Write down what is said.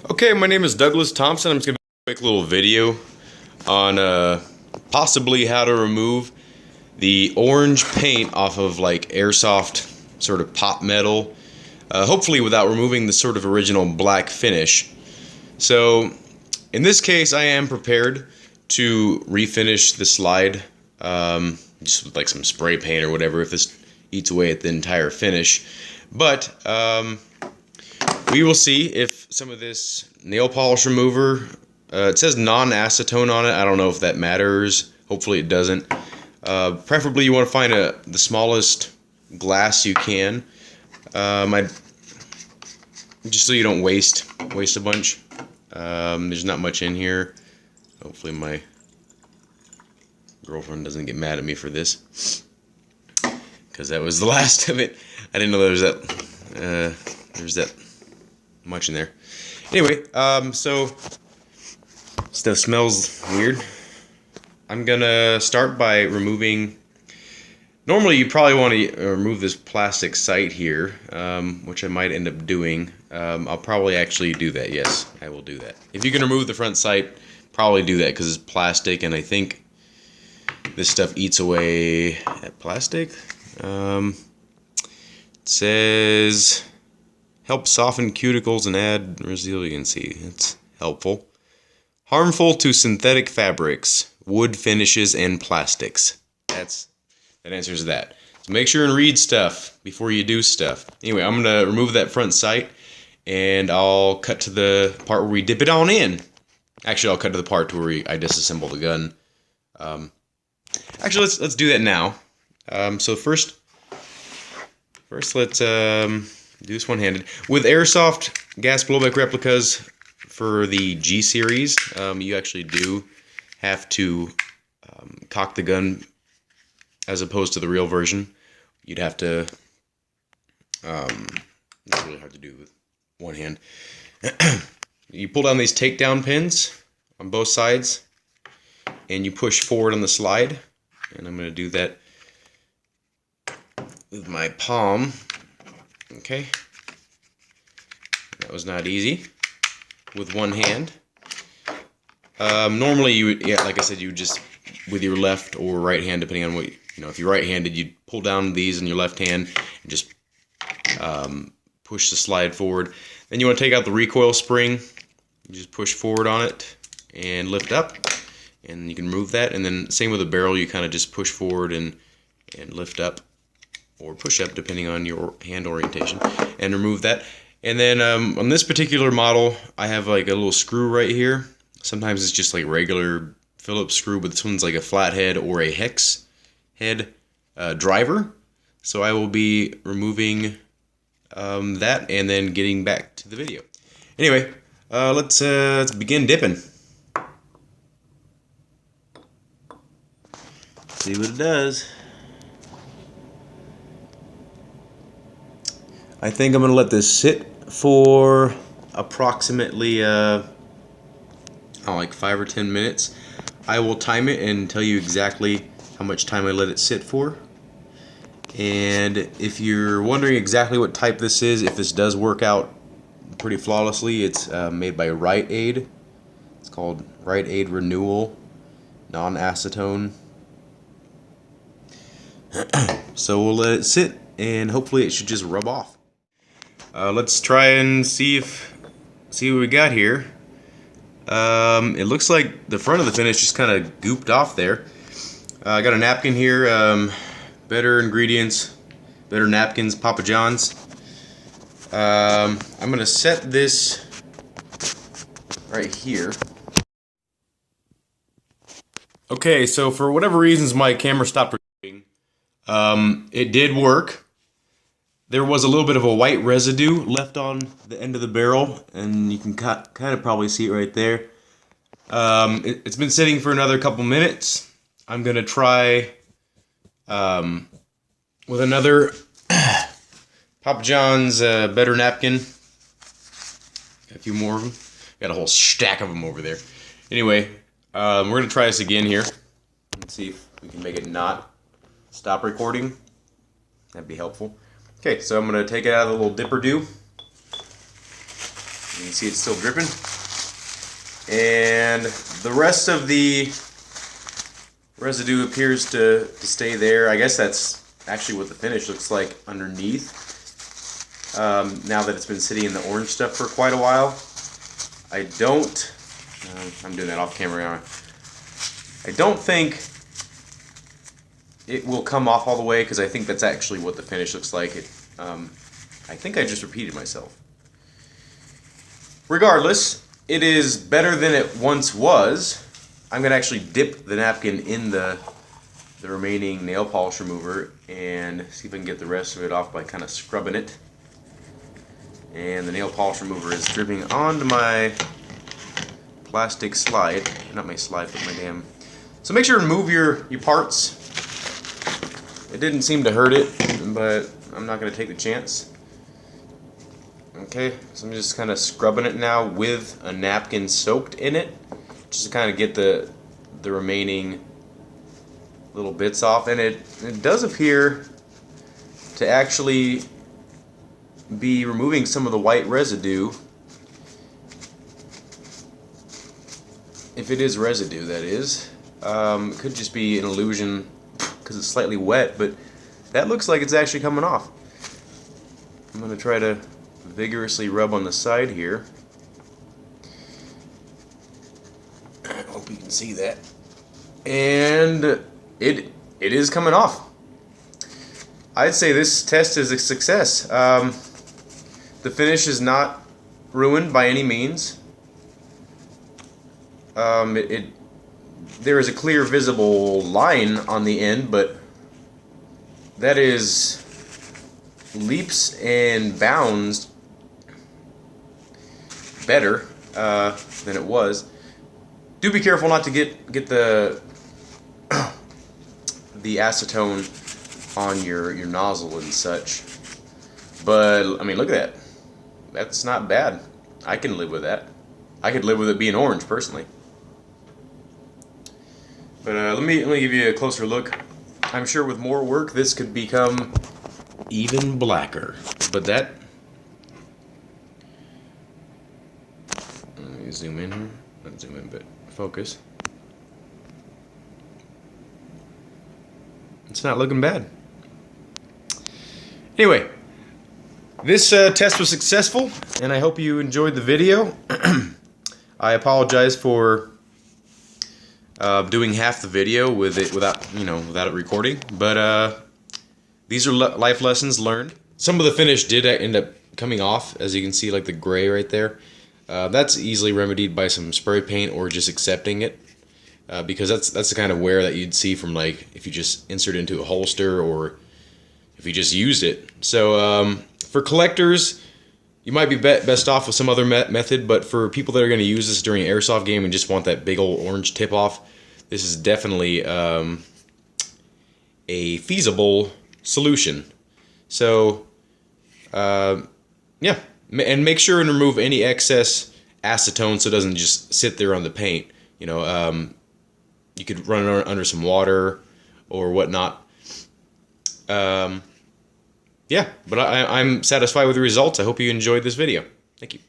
Okay, my name is Douglas Thompson. I'm just going to do a quick little video on possibly how to remove the orange paint off of like Airsoft sort of pop metal, hopefully without removing the sort of original black finish. So in this case I am prepared to refinish the slide just with like some spray paint or whatever if this eats away at the entire finish. But we will see if some of this nail polish remover, it says non-acetone on it. I don't know if that matters. Hopefully it doesn't. Preferably you want to find the smallest glass you can. Just so you don't waste a bunch. There's not much in here. Hopefully my girlfriend doesn't get mad at me for this, because that was the last of it. I didn't know there was that much in there. Anyway, so stuff smells weird. I'm gonna start by removing. Normally you probably want to remove this plastic sight here, which I might end up doing. I'll probably actually do that. Yes, I will do that. If you can remove the front sight, probably do that because it's plastic, and I think this stuff eats away at plastic. It says help soften cuticles and add resiliency. It's helpful. Harmful to synthetic fabrics, wood finishes, and plastics. That answers that. So make sure and read stuff before you do stuff. Anyway, I'm going to remove that front sight, and I'll cut to the part where we dip it on in. Actually, I'll cut to the part where I disassemble the gun. Actually, let's do that now. So first let's do this one-handed. With Airsoft gas blowback replicas for the G series, you actually do have to cock the gun as opposed to the real version. You'd have to, it's really hard to do with one hand. You pull down these takedown pins on both sides, and you push forward on the slide. And I'm going to do that with my palm. Okay. That was not easy with one hand. Normally you would, yeah, like I said, you would just, with your left or right hand, depending on what, if you're right-handed, you'd pull down these in your left hand and just push the slide forward. Then you want to take out the recoil spring. You just push forward on it and lift up, and you can remove that. And then same with the barrel, you kind of just push forward and lift up, or push up depending on your hand orientation, and remove that. And then on this particular model, I have like a little screw right here. Sometimes it's just like regular Phillips screw, but this one's like a flathead or a hex head driver. So I will be removing that and then getting back to the video. Anyway, let's begin dipping. See what it does. I think I'm gonna let this sit for approximately like 5 or 10 minutes. I will time it and tell you exactly how much time I let it sit for. And if you're wondering exactly what type this is, if this does work out pretty flawlessly, it's made by Rite Aid. It's called Rite Aid Renewal Non-Acetone. So we'll let it sit, and hopefully it should just rub off. Let's try and see what we got here. It looks like the front of the finish just kind of gooped off there. I got a napkin here, Better Ingredients, Better Napkins, Papa John's. I'm going to set this right here. Okay, so for whatever reasons my camera stopped recording. It did work. There was a little bit of a white residue left on the end of the barrel, and you can kind of probably see it right there. It's been sitting for another couple minutes. I'm going to try with another Papa John's Better Napkin. Got a few more of them. Got a whole stack of them over there. Anyway, we're going to try this again here. Let's see if we can make it not stop recording. That'd be helpful. Okay, so I'm going to take it out of the little dipper do. You can see it's still dripping. And the rest of the residue appears to stay there. I guess that's actually what the finish looks like underneath. Now that it's been sitting in the orange stuff for quite a while. I don't, I'm doing that off camera now. I don't think it will come off all the way, because I think that's actually what the finish looks like. I think I just repeated myself. Regardless, it is better than it once was. I'm going to actually dip the napkin in the remaining nail polish remover and see if I can get the rest of it off by kind of scrubbing it. And the nail polish remover is dripping onto my plastic slide. Not my slide, but my damn. So make sure to remove your parts. It didn't seem to hurt it, but I'm not going to take the chance. Okay, so I'm just kind of scrubbing it now with a napkin soaked in it, just to kind of get the remaining little bits off. And it does appear to actually be removing some of the white residue. If it is residue, that is. It could just be an illusion because it's slightly wet, but that looks like it's actually coming off. I'm going to try to vigorously rub on the side here. I hope you can see that. And it is coming off. I'd say this test is a success. The finish is not ruined by any means. There is a clear visible line on the end, but that is leaps and bounds better than it was. Do be careful not to get the the acetone on your nozzle and such. But I mean, look at that. That's not bad. I can live with that. I could live with it being orange personally. But let me give you a closer look. I'm sure with more work this could become even blacker. But that, let me zoom in here. Not zoom in, but focus. It's not looking bad. Anyway, this test was successful, and I hope you enjoyed the video. I apologize for doing half the video with it without it recording, but these are life lessons learned. Some of the finish did end up coming off, as you can see, like the gray right there. That's easily remedied by some spray paint or just accepting it, because that's the kind of wear that you'd see from, like, if you just insert it into a holster or if you just used it. So for collectors, you might be best off with some other method, but for people that are going to use this during an airsoft game and just want that big old orange tip off, this is definitely a feasible solution. So yeah, and make sure and remove any excess acetone so it doesn't just sit there on the paint. You could run it under some water or whatnot. Yeah, but I'm satisfied with the results. I hope you enjoyed this video. Thank you.